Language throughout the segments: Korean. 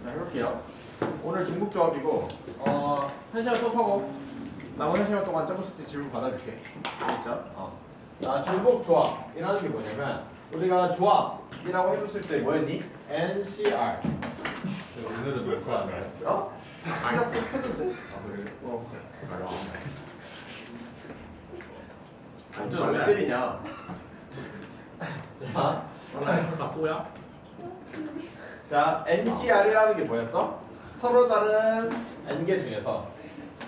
자, 해볼게요. 오늘 중국 조합이고, 1시간 수업하고, 남은 1시간 동안 점프 숙제 질문 받아줄게. 알겠죠? 자, 중복 조합이라는 게 뭐냐면, 우리가 조합이라고 해줬을 때 뭐였니? NCR. 오늘은 녹화 안 해요? 그럼? 시작 꼭 했는데? 그래요? 알아. 완전 왜 때리냐? 자, 바꾸야? 자, NCR이라는 게 뭐였어? 서로 다른 N개 중에서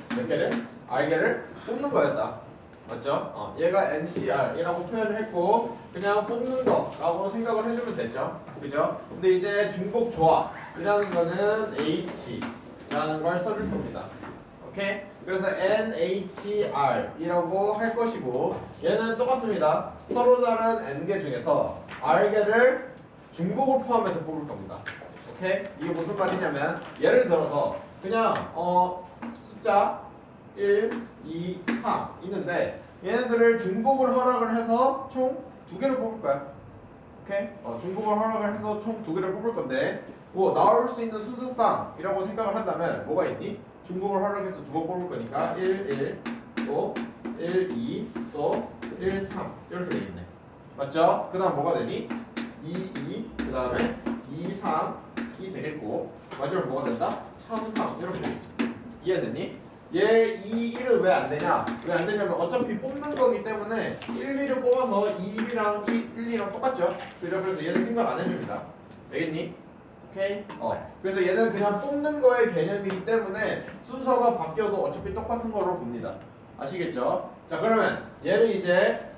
몇 개를? R개를 뽑는 거였다. 맞죠? 얘가 NCR이라고 표현을 했고 그냥 뽑는 거라고 생각을 해주면 되죠. 그죠? 근데 이제 중복 조합이라는 거는 H라는 걸 써줄 겁니다. 오케이? 그래서 NHR이라고 할 것이고 얘는 똑같습니다. 서로 다른 N개 중에서 R개를 중복을 포함해서 뽑을 겁니다. 오케이? 이게 무슨 말이냐면 예를 들어서 그냥 숫자 1, 2, 3 있는데 얘네들을 중복을 허락을 해서 총 2개를 뽑을 거야. 오케이? 중복을 허락을 해서 총 2개를 뽑을 건데 뭐 나올 수 있는 순서상이라고 생각을 한다면 뭐가 있니? 중복을 허락해서 2번 뽑을 거니까 1, 1, 또 1, 2, 또 1, 3 이렇게 돼 있네. 맞죠? 그 다음 뭐가 되니? 2, 2, 그 다음에 2, 3이 되겠고 마지막으로 뭐가 된다? 3, 3 이렇게 돼 있어. 이해됐니? 얘 2, 1은 왜 안 되냐? 왜 안 되냐면 어차피 뽑는 거기 때문에 1, 2를 뽑아서 2, 1이랑 1, 2랑 똑같죠? 그죠? 그래서 얘는 생각 안 해줍니다. 되겠니? 오케이? 그래서 얘는 그냥 뽑는 거의 개념이기 때문에 순서가 바뀌어도 어차피 똑같은 거로 봅니다. 아시겠죠? 자, 그러면 얘를 이제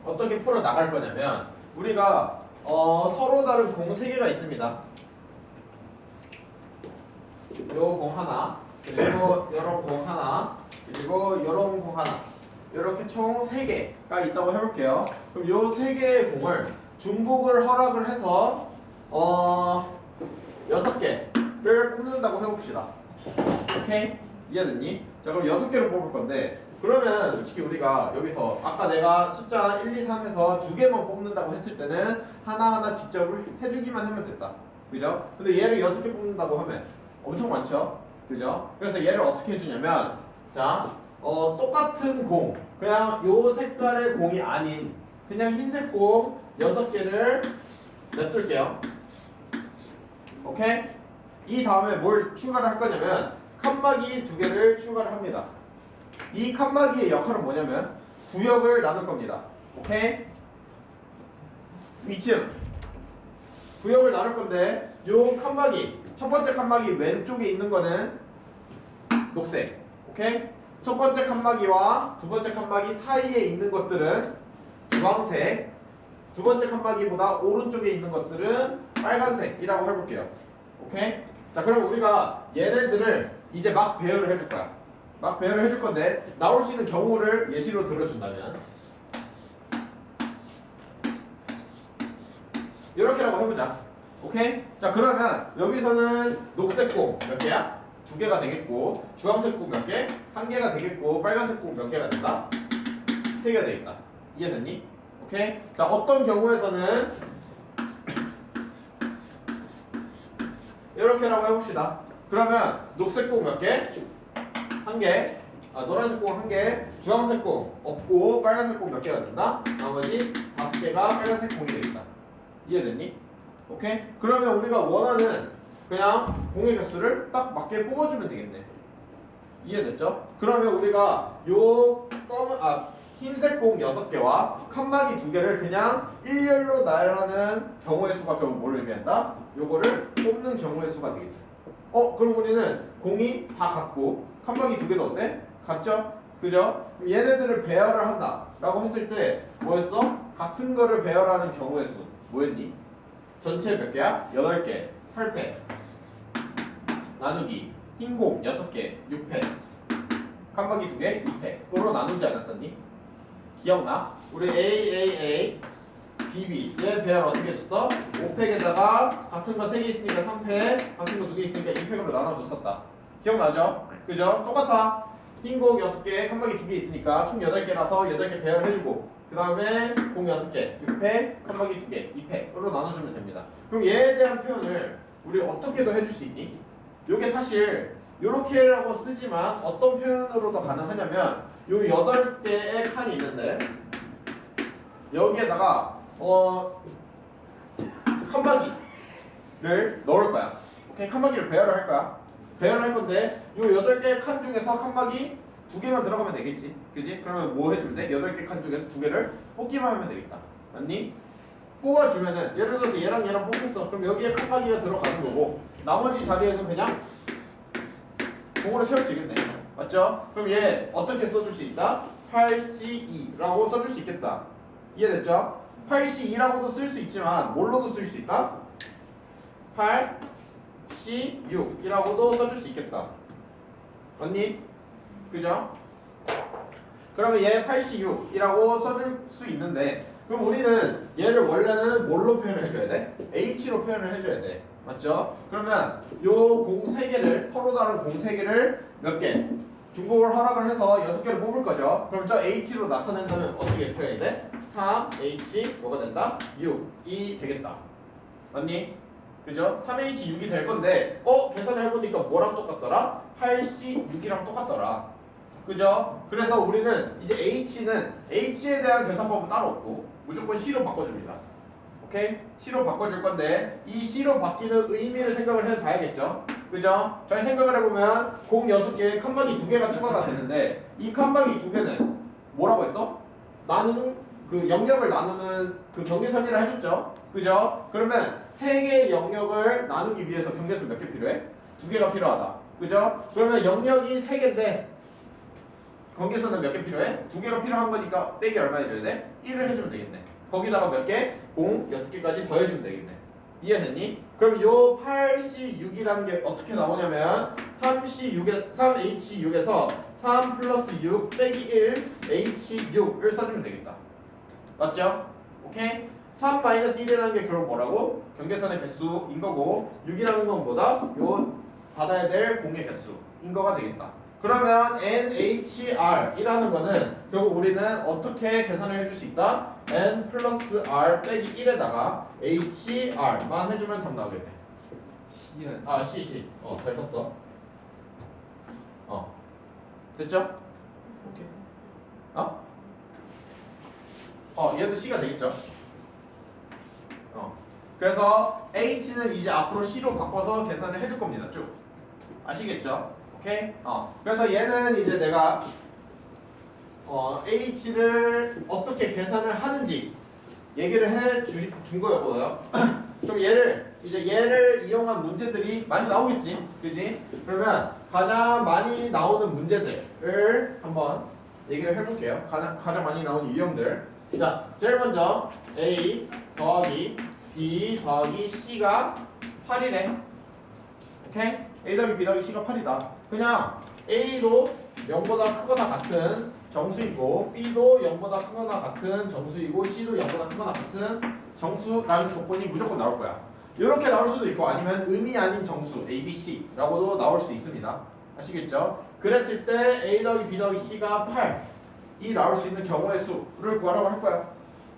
어떻게 풀어 나갈 거냐면 우리가 서로 다른 공 3개가 있습니다. 요 공 하나, 그리고 요런 공 하나, 그리고 요런 공 하나. 이렇게 총 3개가 있다고 해볼게요. 그럼 요 3개의 공을 중복을 허락을 해서 6개를 뽑는다고 해봅시다. 오케이? 이해됐니? 자, 그럼 6개를 뽑을 건데 그러면 솔직히 우리가 여기서 아까 내가 숫자 1, 2, 3에서 2개만 뽑는다고 했을 때는 하나하나 직접 해주기만 하면 됐다. 그죠? 근데 얘를 6개 뽑는다고 하면 엄청 많죠? 그죠? 그래서 얘를 어떻게 해주냐면 자, 똑같은 공 그냥 요 색깔의 공이 아닌 그냥 흰색 공 6개를 냅둘게요. 오케이? 이 다음에 뭘 추가를 할 거냐면 칸막이 2개를 추가를 합니다. 이 칸막이의 역할은 뭐냐면 구역을 나눌 겁니다. 오케이? 위층 구역을 나눌 건데 요 칸막이 첫 번째 칸막이 왼쪽에 있는 거는 녹색. 오케이? 첫 번째 칸막이와 두 번째 칸막이 사이에 있는 것들은 주황색. 두 번째 칸막이보다 오른쪽에 있는 것들은 빨간색이라고 해볼게요. 오케이? 자, 그럼 우리가 얘네들을 이제 막 배열을 해줄 거야. 막 배열을 해줄 건데 나올 수 있는 경우를 예시로 들어준다면 이렇게라고 해보자. 오케이? 자, 그러면 여기서는 녹색 공 몇 개야? 2개가 되겠고 주황색 공 몇 개? 1개가 되겠고 빨간색 공 몇 개가 된다? 3개가 되겠다. 이해됐니? 오케이? 자, 어떤 경우에서는 이렇게라고 해봅시다. 그러면 녹색 공 몇 개? 1개. 노란색 공 1개. 주황색 공 없고 빨간색 공 몇 개가 된다? 나머지 5개가 빨간색 공이 되겠다. 이해됐니? 오케이? 그러면 우리가 원하는 그냥 공의 개수를 딱 맞게 뽑아주면 되겠네. 이해됐죠? 그러면 우리가 요 흰색 공 6개와 칸막이 2개를 그냥 일렬로 나열하는 경우의 수가 결국 뭘 의미한다? 요거를 뽑는 경우의 수가 되겠다. 그럼 우리는 공이 다 같고 칸막이 2개도 어때? 같죠? 그죠? 그럼 얘네들을 배열을 한다 라고 했을 때 뭐였어? 같은 거를 배열하는 경우의 수 뭐였니? 전체 몇 개야? 8개 8패 나누기 흰공 6개 6패 칸막이 2개 2패로 나누지 않았었니? 기억나? 우리 A, B 얘 배열 어떻게 해줬어? 5팩에다가 같은 거 3개 있으니까 3팩 같은 거 2개 있으니까 2팩으로 나눠줬었다. 기억나죠? 그죠? 똑같아. 흰공 6개 칸막이 2개 있으니까 총 8개라서 8개 배열을 해주고 그 다음에 공 6개 6팩 칸막이 2개 2팩으로 나눠주면 됩니다. 그럼 얘에 대한 표현을 우리 어떻게도 해줄 수 있니? 요게 사실 요렇게라고 쓰지만 어떤 표현으로도 가능하냐면 요 8개의 칸이 있는데 여기에다가 칸막이를 넣을 거야. 오케이? 칸막이를 배열을 할 거야. 배열을 할 건데 요 8개의 칸 중에서 칸막이 2개만 들어가면 되겠지. 그지? 그러면 뭐 해주면 돼? 8개 칸 중에서 2개를 뽑기만 하면 되겠다. 맞니? 뽑아주면은 예를 들어서 얘랑 얘랑 뽑혔어. 그럼 여기에 칸막이가 들어가는 거고 나머지 자리에는 그냥 공으로 채워지겠네. 맞죠? 그럼 얘 어떻게 써줄 수 있다? 8C2라고 써줄 수 있겠다. 이해됐죠? 8C2라고도 쓸 수 있지만 뭘로도 쓸 수 있다? 8C6이라고도 써줄 수 있겠다. 맞니? 그죠? 그러면 얘 8C6이라고 써줄 수 있는데 그럼 우리는 얘를 원래는 뭘로 표현을 해줘야 돼? H로 표현을 해줘야 돼. 맞죠? 그러면 요 공 3개를 서로 다른 공 3개를 몇 개? 중복을 허락을 해서 6개를 뽑을 거죠. 그럼 저 H로 나타낸다면 어떻게 표현이 돼? 3H 뭐가 된다? 6이 되겠다. 맞니? 그죠? 3H6이 될 건데 계산을 해보니까 뭐랑 똑같더라? 8C6이랑 똑같더라. 그죠? 그래서 우리는 이제 H는 H에 대한 계산법은 따로 없고 무조건 C로 바꿔줍니다. 오케이? C로 바꿔줄 건데 이 C로 바뀌는 의미를 생각을 해봐야겠죠? 그죠? 잘 생각을 해보면 공 6개에 칸막이 2개가 추가가 되는데 이 칸막이 2개는 뭐라고 했어? 나누는 그 영역을 나누는 그 경계선이라 해줬죠? 그죠? 그러면 3개의 영역을 나누기 위해서 경계선 몇 개 필요해? 2개가 필요하다. 그죠? 그러면 영역이 3개인데 경계선은 몇 개 필요해? 2개가 필요한 거니까 떼기 얼마 해줘야 돼? 1을 해주면 되겠네. 거기다가 몇 개? 공 6개까지 더해주면 되겠네. 이해됐니? 그럼 요 8C6이라는 게 어떻게 나오냐면 3H6에서 3 플러스 6 빼기 1 H6을 써주면 되겠다. 맞죠? 오케이? 3 마이너스 1이라는 게 결국 뭐라고? 경계선의 개수인 거고 6이라는 건 뭐다? 요 받아야 될 공의 개수인 거가 되겠다. 그러면 NHR이라는 거는 결국 우리는 어떻게 계산을 해줄 수 있다? N 플러스 R 빼기 1에다가 HR만 해주면 답 나오겠네. C. 잘 썼어. 됐죠? 오케이. 얘도 C가 되겠죠? 그래서 H는 이제 앞으로 C로 바꿔서 계산을 해줄 겁니다. 쭉. 아시겠죠? 오케이? 그래서 얘는 이제 내가 H를 어떻게 계산을 하는지 얘기를 해준 거였고요. 그럼 얘를 이용한 문제들이 많이 나오겠지? 그지? 그러면 가장 많이 나오는 문제들을 한번 얘기를 해볼게요. 가장 많이 나오는 유형들. 자, 제일 먼저 A 더하기 B 더하기 C가 8이래. 오케이? A 더하기 B 더하기 C가 8이다. 그냥 A도 0보다 크거나 같은 정수이고 B도 0보다 크거나 같은 정수이고 C도 0보다 크거나 같은 정수라는 조건이 무조건 나올 거야. 이렇게 나올 수도 있고 아니면 의미 아닌 정수 A, B, C라고도 나올 수 있습니다. 아시겠죠? 그랬을 때 A 더하기 B 더하기 C가 8이 나올 수 있는 경우의 수를 구하라고 할 거야.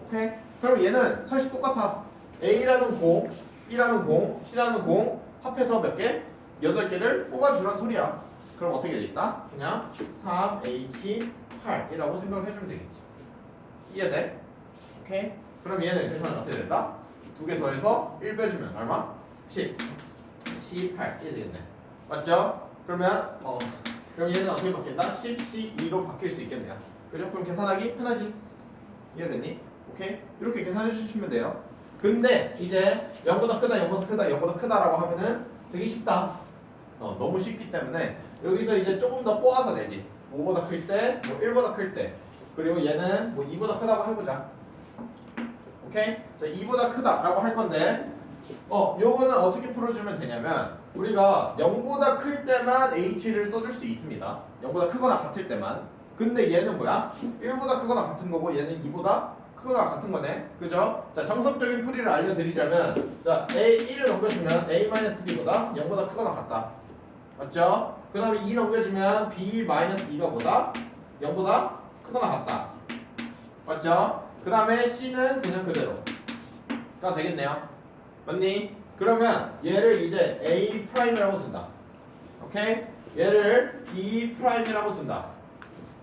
오케이? 그럼 얘는 사실 똑같아. A라는 공, B라는 공, C라는 공 합해서 몇 개? 8개를 뽑아주란 소리야. 그럼 어떻게 되겠다? 그냥 3H8이라고 생각을 해주면 되겠지. 이해돼? 오케이? 그럼 얘는 계산이 어떻게 된다? 2개 더해서 1 빼주면 얼마? 10 C8 이렇게 되겠네. 맞죠? 그러면 그럼 얘는 어떻게 바뀐다? 10C2로 바뀔 수 있겠네요. 그죠? 그럼 계산하기 편하지? 이해됐니? 오케이? 이렇게 계산해 주시면 돼요. 근데 이제 0보다 크다, 0보다 크다, 0보다 크다라고 하면은 되게 쉽다. 너무 쉽기 때문에 여기서 이제 조금 더 꼬아서 내지. 5보다 클 때, 1보다 클 때, 그리고 얘는 2보다 크다고 해보자. 오케이? 자, 2보다 크다라고 할 건데, 요거는 어떻게 풀어주면 되냐면 우리가 0보다 클 때만 H를 써줄 수 있습니다. 0보다 크거나 같을 때만. 근데 얘는 뭐야? 1보다 크거나 같은 거고 얘는 2보다 크거나 같은 거네. 그죠? 자, 정석적인 풀이를 알려드리자면 자, A1을 넘겨주면 A-B보다 0보다 크거나 같다. 맞죠? 그 다음에 2 넘겨주면 B-2가 보다 0보다 크거나 같다. 맞죠? 그 다음에 C는 그냥 그대로가 되겠네요. 맞니? 그러면 얘를 이제 A 프라임이라고 둔다. 오케이? 얘를 B 프라임이라고 둔다.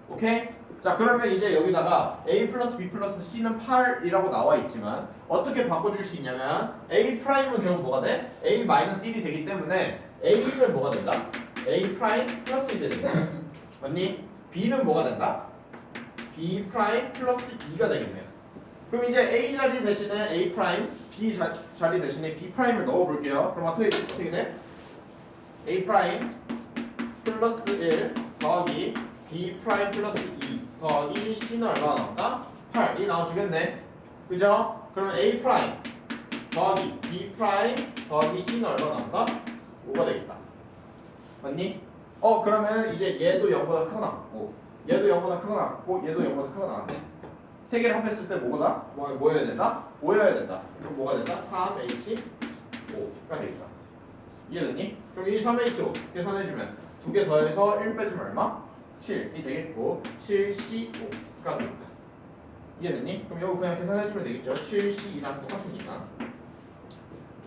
오케이? 자, 그러면 이제 여기다가 A 플러스 B 플러스 C는 8이라고 나와 있지만 어떻게 바꿔줄 수 있냐면 A 프라임은 결국 뭐가 돼? A 마이너스 1이 되기 때문에 A는 뭐가 된다? A 프라임 플러스 1이 된다. 맞니? B는 뭐가 된다? B 프라임 플러스 2가 되겠네요. 그럼 이제 A 자리 대신에 A 프라임, B 자리 대신에 B 프라임을 넣어볼게요. 그럼 어떻게 돼? A 프라임 플러스 1 더하기 B 프라임 플러스 2 더하기 C는 얼마나 나온다? 8이 나와주겠네. 그죠? 그러면 A 프라임 더하기 B 프라임 더하기 C는 얼마나 나온다? 5가 되겠다. 맞니? 그러면 이제 얘도 0보다 크거나 같고 얘도 0보다 크거나 같고 얘도 0보다 크거나 같네. 세 개를 합했을 때 뭐가 뭐여야 된다? 5여야 된다. 그럼 뭐가 된다? 3H5가 되겠다. 이해됐니? 그럼 이 3H5 계산해주면 두 개 더해서 1 빼주면 얼마? 7이 되겠고 7C5가 되겠다. 이해됐니? 그럼 이거 그냥 계산해주면 되겠죠? 7C랑 똑같으니까.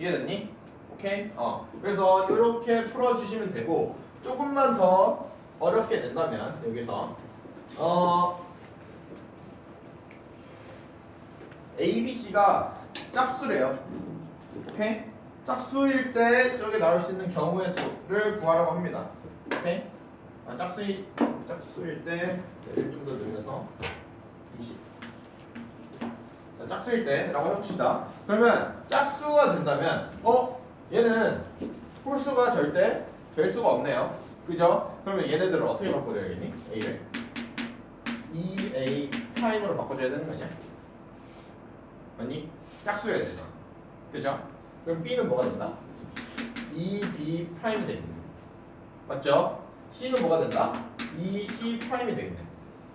이해됐니? 오케이? 그래서 이렇게 풀어주시면 되고 조금만 더 어렵게 된다면 여기서 A, B, C가 짝수래요. 오케이? 짝수일 때 저기 나올 수 있는 경우의 수를 구하라고 합니다. 오케이? 짝수일 때 얘를 좀 더 늘려서 20. 짝수일 때라고 해봅시다. 그러면 짝수가 된다면 얘는 홀수가 절대 될 수가 없네요. 그죠? 그러면 얘네들을 어떻게 바꿔줘야겠니? A를 2A 프라임으로 바꿔줘야 되는 거 아니야? 맞니? 짝수여야 되잖아. 그죠? 그럼 B는 뭐가 된다? 2B 프라임이 되겠네. 맞죠? C는 뭐가 된다? 2C 프라임이 되겠네.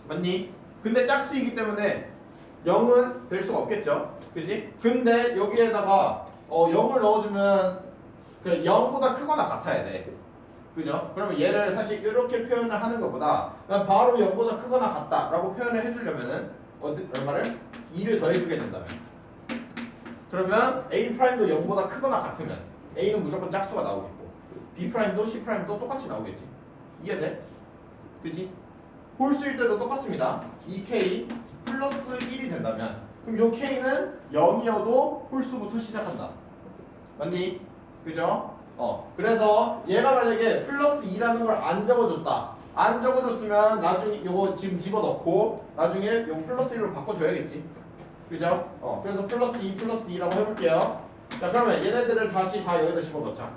맞니? 근데 짝수이기 때문에 0은 될 수가 없겠죠? 그지? 근데 여기에다가 0을 넣어주면 그래 0보다 크거나 같아야 돼. 그죠? 그러면 얘를 사실 이렇게 표현을 하는 것보다 그냥 바로 0보다 크거나 같다라고 표현을 해주려면은 얼마를? 2를 더해주게 된다면 그러면 A 프라임도 0보다 크거나 같으면 A는 무조건 짝수가 나오겠고 B 프라임도 C 프라임도 똑같이 나오겠지. 이해돼? 그지? 홀수일 때도 똑같습니다. 2K 플러스 1이 된다면 그럼 요 K는 0이어도 홀수부터 시작한다. 맞니? 그죠? 그래서 얘가 만약에 플러스 2라는 걸 안 적어줬다. 안 적어줬으면 나중에 요거 지금 집어넣고 나중에 요 플러스 1로 바꿔줘야겠지. 그죠? 그래서 플러스 2 플러스 2라고 해볼게요. 자, 그러면 얘네들을 다시 다 여기다 집어넣자.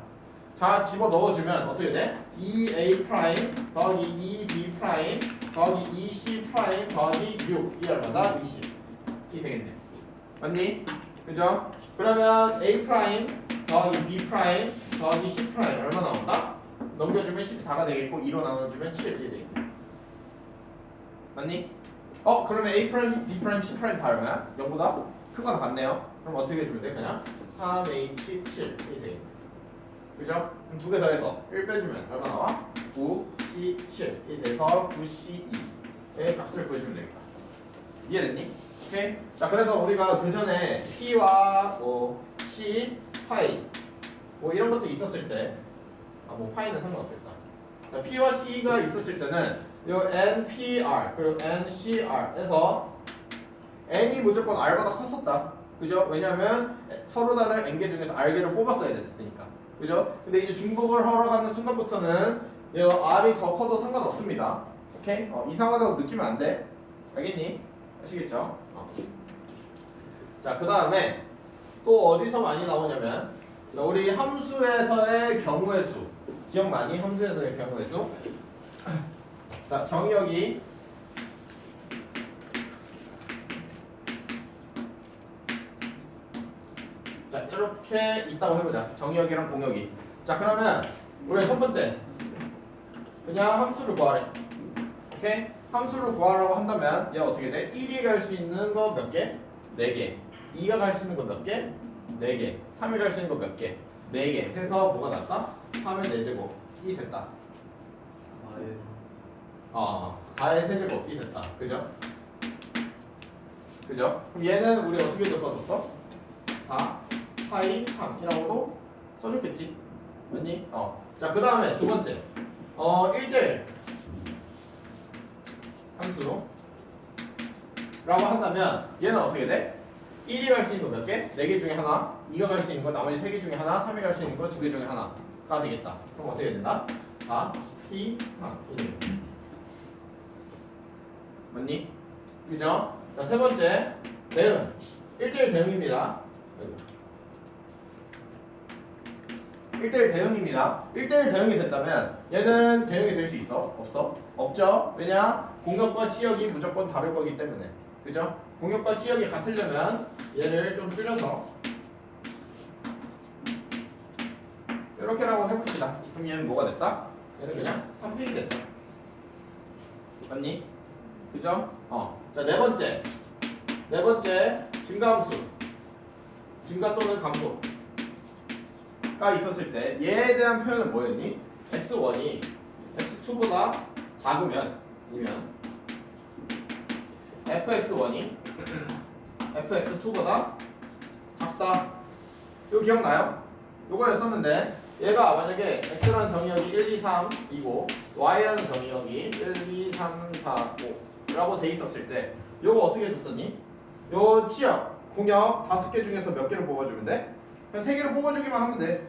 자, 집어넣어주면 어떻게 돼? 2A 프라임 더하기 2B 프라임 더하기 2C 프라임 더하기 6이 얼마다? 20이 되겠네. 맞니? 그죠? 그러면 A 프라임 더하기 B 프라임 더하기 C 프라임 얼마 나온다? 넘겨주면 14가 되겠고 2로 나눠주면 7이 되겠네. 맞니? 그러면 A 프라임, B 프라임, C 프라임 다 얼마야? 0보다 크거나 같네요. 그럼 어떻게 해주면 돼? 그냥 3H7이 되겠네. 그죠? 그럼 두 개 더해서 1 빼주면 얼마 나와? 9C7이 돼서 9C2의 값을 구해주면 되겠다. 이해됐니? 오케이? 자, 그래서 우리가 그 전에 P와 C, 파이 이런 것도 있었을 때 파이는 상관없겠다. 자, P와 C가 있었을 때는 요 NPR 그리고 NCR에서 N이 무조건 R보다 컸었다. 그죠? 왜냐하면 서로 다른 N개 중에서 R개를 뽑았어야 됐으니까. 그죠? 근데 이제 중복을 하러 가는 순간부터는 R이 더 커도 상관없습니다. 오케이? 이상하다고 느끼면 안 돼. 알겠니? 아시겠죠? 자, 그 다음에 또 어디서 많이 나오냐면 우리 함수에서의 경우의 수 기억나니? 함수에서의 경우의 수. 자, 정의역이 자, 이렇게 있다고 해보자. 정의역이랑 공역이. 자, 그러면 우리 첫 번째 그냥 함수를 구하래. 오케이? 함수를 구하라고 한다면 얘 어떻게 돼? 1이 갈 수 있는 거 몇 개? 4개. 2가 갈 수 있는 거 몇 개? 4개. 3이 갈 수 있는 거 몇 개? 4개. 해서 뭐가 났다? 3의 4제곱이 됐다. 4의 세제곱이 됐다. 그죠? 그죠? 그럼 얘는 우리 어떻게 써줬어? 4, 파이 3이라고도 써줬겠지? 맞니? 자, 그 다음에 두 번째. 1대1 함수. 라고 한다면, 얘는 어떻게 돼? 1이 갈 수 있는 거 몇 개? 4개 중에 하나. 2가 갈 수 있는 거 나머지 3개 중에 하나. 3이 갈 수 있는 거 2개 중에 하나가 되겠다. 그럼 어떻게 된다? 4, 2, 3, 1. 맞니? 그죠? 자, 세 번째. 대응. 1대1 대응입니다. 1대1 대응입니다. 1대1 대응이 됐다면 얘는 대응이 될 수 있어? 없어? 없죠? 왜냐? 공격과 치역이 무조건 다를 거기 때문에. 그죠? 공격과 치역이 같으려면 얘를 좀 줄여서 이렇게라고 해봅시다. 그럼 얘는 뭐가 됐다? 얘는 그냥 3팩이 됐다. 맞니? 그죠? 자, 네 번째 증가함수. 증가 또는 감소 가 있었을 때 얘에 대한 표현은 뭐였니? x1이 x2보다 작으면 fx1이 fx2보다 작다. 이거 기억나요? 요거였었는데 얘가 만약에 x라는 정의역이 1, 2, 3이고 y라는 정의역이 1, 2, 3, 4, 5라고 돼 있었을 때 요거 어떻게 해줬었니? 요 치역, 공역 5개 중에서 몇 개를 뽑아주면 돼? 그냥 3개를 뽑아주기만 하면 돼.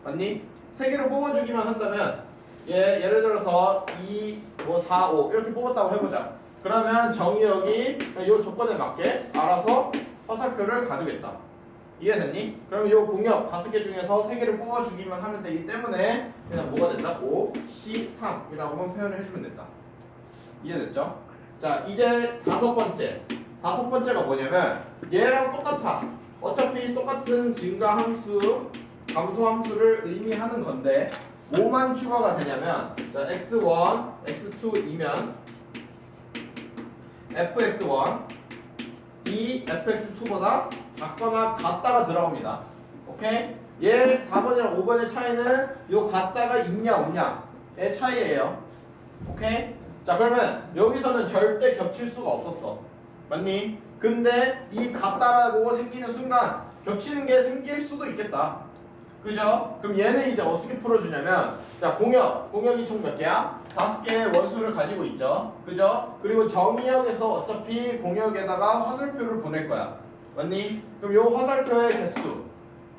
맞니? 3개를 뽑아주기만 한다면 예를 들어서 2, 4, 5 이렇게 뽑았다고 해보자. 그러면 정의역이 이 조건에 맞게 알아서 화살표를 가주겠다. 이해됐니? 그러면 이 공역 5개 중에서 3개를 뽑아주기만 하면 되기 때문에 그냥 뭐가 된다? 5, C, 3이라고만 표현을 해주면 된다. 이해됐죠? 자, 이제 다섯 번째가 뭐냐면 얘랑 똑같아. 어차피 똑같은 증가함수, 감소함수를 의미하는 건데 뭐만 추가가 되냐면 자, x1, x2이면 fx1 이 fx2보다 작거나 같다가 들어옵니다. 오케이? 얘 4번이랑 5번의 차이는 요 같다가 있냐 없냐의 차이예요. 오케이? 자, 그러면 여기서는 절대 겹칠 수가 없었어. 맞니? 근데 이 같다라고 생기는 순간 겹치는 게 생길 수도 있겠다. 그죠? 그럼 얘는 이제 어떻게 풀어주냐면 자, 공역이 총 몇 개야? 5개의 원수를 가지고 있죠. 그죠? 그리고 정의역에서 어차피 공역에다가 화살표를 보낼 거야. 맞니? 그럼 요 화살표의 개수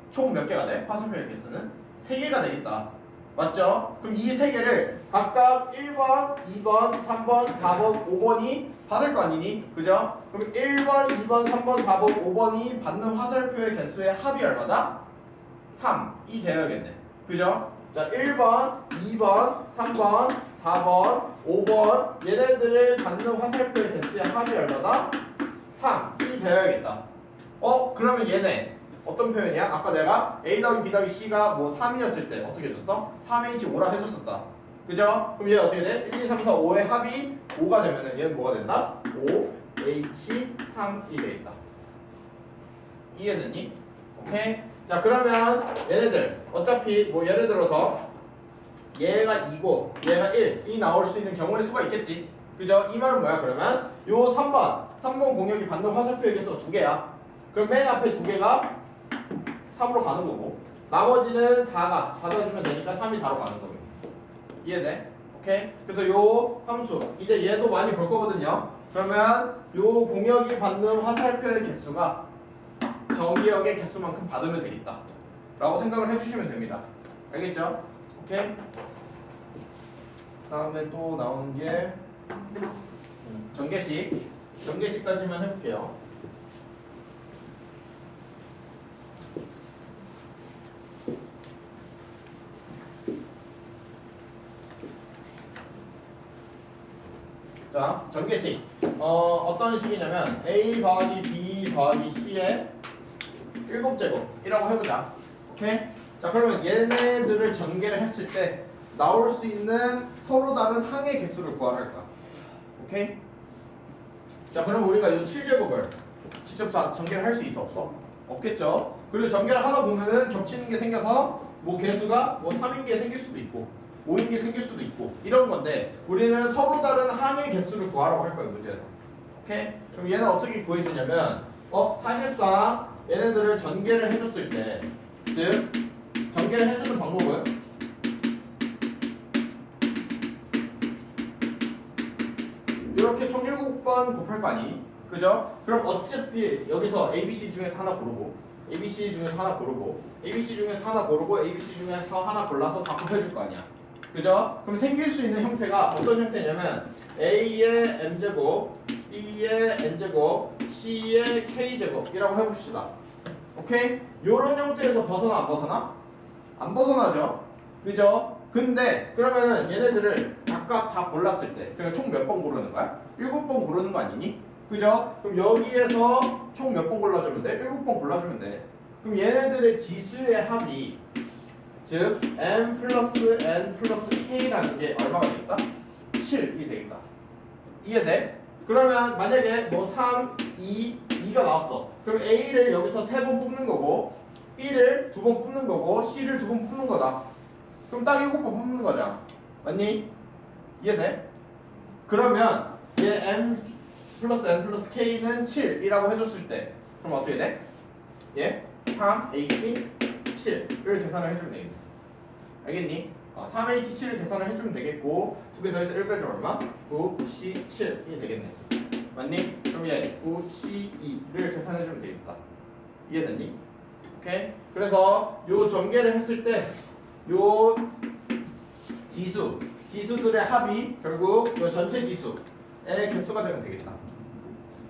총 몇 개가 돼? 화살표의 개수는 3개가 되겠다. 맞죠? 그럼 이 3개를 각각 1번, 2번, 3번, 4번, 5번이 받을 거 아니니? 그죠? 그럼 1번, 2번, 3번, 4번, 5번이 받는 화살표의 개수의 합이 얼마다? 3이 되어야겠네. 그죠? 자, 1번, 2번, 3번, 4번, 5번 얘네들을 받는 화살표의 개수의 합이 얼마다? 3이 되어야겠다. 그러면 얘네 어떤 표현이야? 아까 내가 A 더하기 B 더하기 C가 뭐 3이었을 때 어떻게 해줬어? 3H5라 해줬었다. 그죠? 그럼 얘 어떻게 돼? 1, 2, 3, 4, 5의 합이 5가 되면은 얘는 뭐가 된다? 5H3이 되겠다. 이해됐니? 오케이? 자, 그러면 얘네들 어차피 뭐 예를 들어서 얘가 2고 얘가 1이 나올 수 있는 경우의 수가 있겠지. 그죠? 이 말은 뭐야? 그러면 요 3번 공역이 받는 화살표의 개수가 2개야. 그럼 맨 앞에 2개가 3으로 가는 거고 나머지는 4가 받아주면 되니까 3이 4로 가는 거고. 이해돼? 오케이? 그래서 요 함수 이제 얘도 많이 볼 거거든요. 그러면 요 공역이 받는 화살표의 개수가 정의역의 개수만큼 받으면 되겠다 라고 생각을 해주시면 됩니다. 알겠죠? 오케이? 다음에 또 나오는 게 전개식까지만 해볼게요. 자, 전개식 어떤 식이냐면 A 더하기 B 더하기 C의 7제곱이라고 해보자. 오케이? 자, 그러면 얘네들을 전개를 했을 때 나올 수 있는 서로 다른 항의 개수를 구하랄 거야. 오케이? 자, 그럼 우리가 이 7제곱을 직접 전개를 할 수 있어 없어? 없겠죠? 그리고 전개를 하다 보면은 겹치는 게 생겨서 뭐 개수가 뭐 3인 게 생길 수도 있고 5인 게 생길 수도 있고 이런 건데 우리는 서로 다른 항의 개수를 구하라고 할 거예요, 문제에서. 오케이? 그럼 얘는 어떻게 구해주냐면 사실상 얘네들을 전개를 해줬을 때 즉 전개를 해주는 방법은 이렇게 총 7번 곱할 거 아니? 그죠? 그럼 어차피 여기서 ABC 중에서 하나 고르고 ABC 중에서 하나 고르고 ABC 중에서 하나 고르고 ABC 중에서 하나 골라서 다 곱해줄 거 아니야. 그죠? 그럼 생길 수 있는 형태가 어떤 형태냐면 A의 N제곱, B의 N제곱, C의 K제곱이라고 해봅시다. 오케이? 요런 형태에서 벗어나 안 벗어나? 안 벗어나죠? 그죠? 근데 그러면 얘네들을 각각 다 골랐을 때 그럼 총 몇 번 고르는 거야? 7번 고르는 거 아니니? 그죠? 그럼 여기에서 총 몇 번 골라주면 돼? 7번 골라주면 돼. 그럼 얘네들의 지수의 합이 즉 n 플러스 n 플러스 k라는 게 얼마가 되겠다? 7이 되겠다. 이해돼? 그러면 만약에 뭐 3, 2, 2가 나왔어. 그럼 A를 여기서 3번 뽑는 거고 B를 2번 뽑는 거고 C를 2번 뽑는 거다. 그럼 딱 7번 뽑는 거잖아. 맞니? 이해돼? 그러면 얘 n 플러스 n 플러스 k는 7이라고 해줬을 때 그럼 어떻게 돼? 얘 3h 7을 계산을 해주면 되겠네. 알겠니? 3h7을 계산을 해주면 되겠고 2개 더해서 1 빼주면 얼마? 9c7이 되겠네. 맞니? 그럼 얘 9c2를 계산해주면 되겠다. 이해됐니? 오케이? 그래서 요 전개를 했을 때 요 지수들의 합이 결국 요 전체 지수의 개수가 되면 되겠다.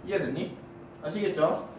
이해됐니? 아시겠죠?